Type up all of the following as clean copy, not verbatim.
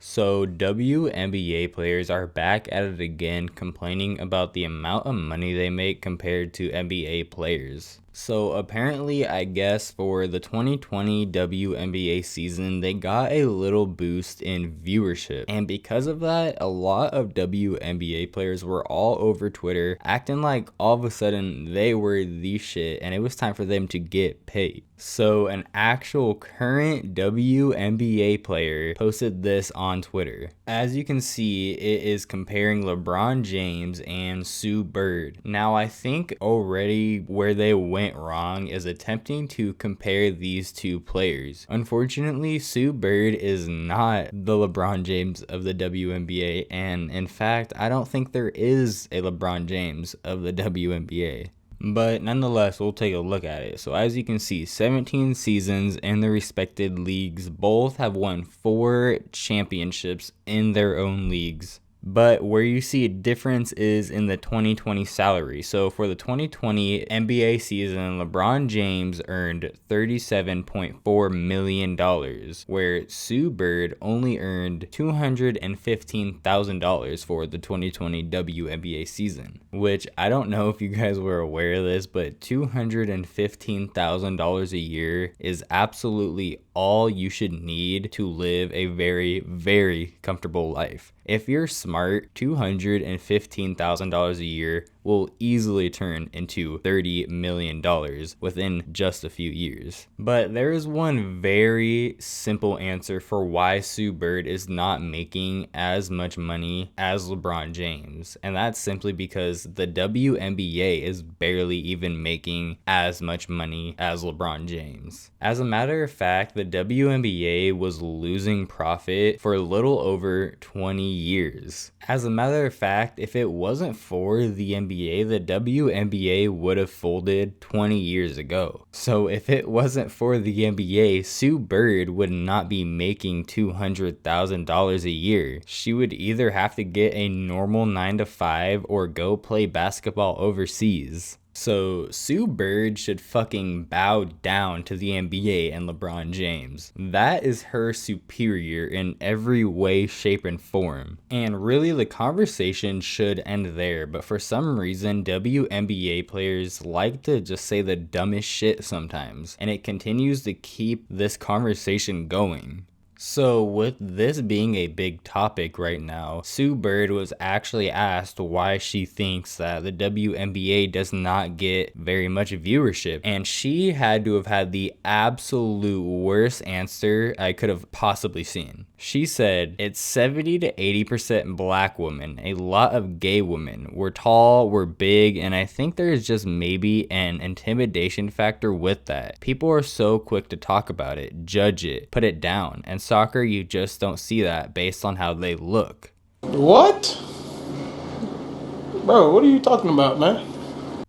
So WNBA players are back at it again, complaining about the amount of money they make compared to NBA players. So apparently, I guess for the 2020 WNBA season, they got a little boost in viewership. And because of that, a lot of WNBA players were all over Twitter acting like all of a sudden they were the shit and it was time for them to get paid. So an actual current WNBA player posted this on Twitter. As you can see, it is comparing LeBron James and Sue Bird. Now I think already where they went wrong is attempting to compare these two players. Unfortunately, Sue Bird is not the LeBron James of the WNBA, and in fact, I don't think there is a LeBron James of the WNBA. But nonetheless, we'll take a look at it. So as you can see, 17 seasons in the respected leagues. Both have won 4 championships in their own leagues. But where you see a difference is in the 2020 salary. So for the 2020 NBA season, LeBron James earned $37.4 million, where Sue Bird only earned $215,000 for the 2020 WNBA season. Which I don't know if you guys were aware of this, but $215,000 a year is absolutely all you should need to live a very, very comfortable life. If you're smart, $215,000 a year will easily turn into $30 million within just a few years. But there is one very simple answer for why Sue Bird is not making as much money as LeBron James, and that's simply because the WNBA is barely even making as much money as LeBron James. As a matter of fact, the WNBA was losing profit for a little over 20 years. As a matter of fact, if it wasn't for the NBA, the WNBA would have folded 20 years ago. So if it wasn't for the NBA, Sue Bird would not be making $200,000 a year. She would either have to get a normal 9-to-5 or go play basketball overseas. So Sue Bird should fucking bow down to the NBA and LeBron James. That is her superior in every way, shape, and form. And really the conversation should end there, but for some reason WNBA players like to just say the dumbest shit sometimes, and it continues to keep this conversation going. So with this being a big topic right now, Sue Bird was actually asked why she thinks that the WNBA does not get very much viewership, and she had to have had the absolute worst answer I could have possibly seen. She said, it's 70 to 80% black women, a lot of gay women. We're tall, we're big, and I think there's just maybe an intimidation factor with that. People are so quick to talk about it, judge it, put it down, and soccer, you just don't see that based on how they look. What? Bro, what are you talking about, man?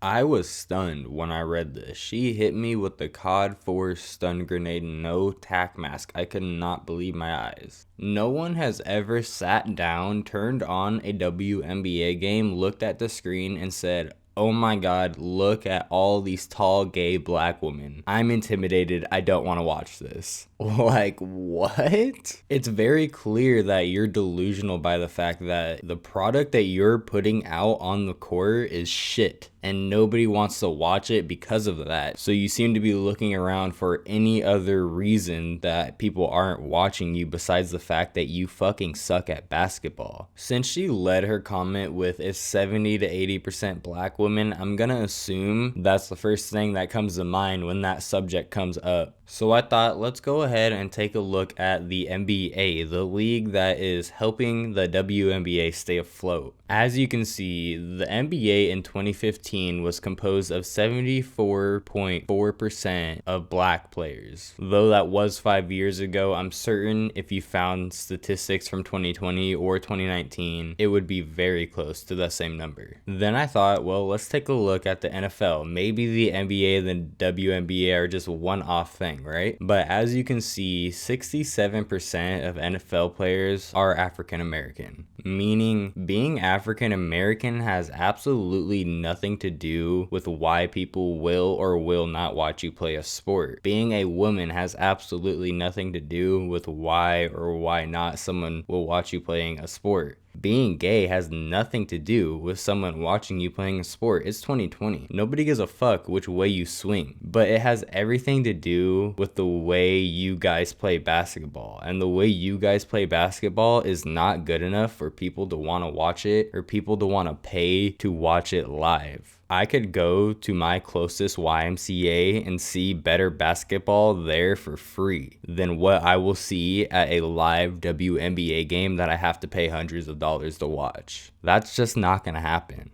I was stunned when I read this. She hit me with the COD 4 stun grenade, no tack mask. I could not believe my eyes. No one has ever sat down, turned on a WNBA game, looked at the screen and said, oh my god, look at all these tall gay black women. I'm intimidated. I don't want to watch this. Like, what? It's very clear that you're delusional by the fact that the product that you're putting out on the court is shit, and nobody wants to watch it because of that. So you seem to be looking around for any other reason that people aren't watching you besides the fact that you fucking suck at basketball. Since she led her comment with it's 70 to 80% black women, I'm gonna assume that's the first thing that comes to mind when that subject comes up. So I thought, let's go ahead and take a look at the NBA, the league that is helping the WNBA stay afloat. As you can see, the NBA in 2015 was composed of 74.4% of black players. Though that was 5 years ago, I'm certain if you found statistics from 2020 or 2019, it would be very close to the same number. Then I thought, well, let's take a look at the NFL. Maybe the NBA and the WNBA are just one-off thing, right? But as you can see, 67% of NFL players are African American, meaning being African American has absolutely nothing to do with why people will or will not watch you play a sport. Being a woman has absolutely nothing to do with why or why not someone will watch you playing a sport. Being gay has nothing to do with someone watching you playing a sport. It's 2020. Nobody gives a fuck which way you swing, but it has everything to do with the way you guys play basketball. And the way you guys play basketball is not good enough for people to want to watch it or people to want to pay to watch it live. I could go to my closest YMCA and see better basketball there for free than what I will see at a live WNBA game that I have to pay hundreds of dollars to watch. That's just not gonna happen.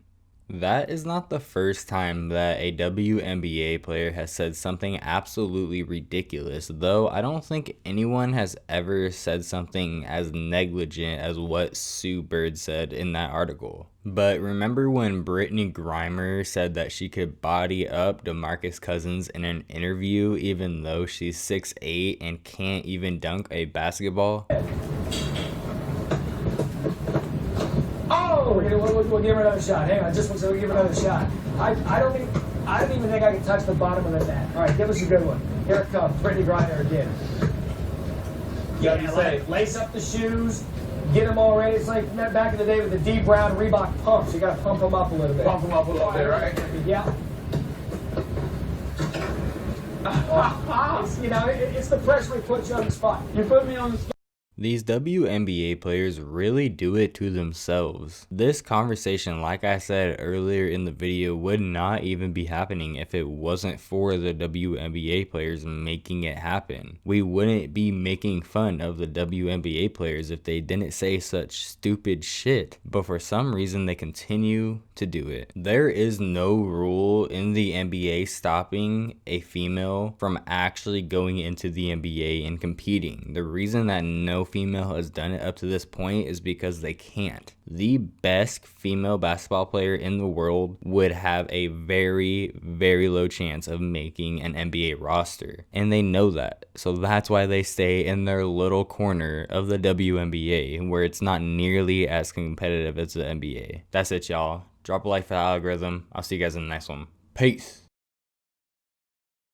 That is not the first time that a WNBA player has said something absolutely ridiculous, though I don't think anyone has ever said something as negligent as what Sue Bird said in that article. But remember when Brittany Griner said that she could body up DeMarcus Cousins in an interview even though she's 6'8" and can't even dunk a basketball? We'll give her another shot. Hang on, just we'll give her another shot. I don't even think I can touch the bottom of the net. All right, give us a good one. Here it comes, Brittany Griner again. Yeah, lace up the shoes, get them all ready. It's like back in the day with the D Brown Reebok pumps. You got to pump them up a little bit. Pump them up a little bit, right? Yeah. It's the pressure we put you on the spot. You put me on the spot. These WNBA players really do it to themselves. This conversation, like I said earlier in the video, would not even be happening if it wasn't for the WNBA players making it happen. We wouldn't be making fun of the WNBA players if they didn't say such stupid shit, but for some reason they continue to do it. There is no rule in the NBA stopping a female from actually going into the NBA and competing. The reason that no female has done it up to this point is because they can't. The best female basketball player in the world would have a very, very low chance of making an NBA roster. And they know that. So that's why they stay in their little corner of the WNBA, where it's not nearly as competitive as the NBA. That's it, y'all. Drop a like for the algorithm. I'll see you guys in the next one. Peace.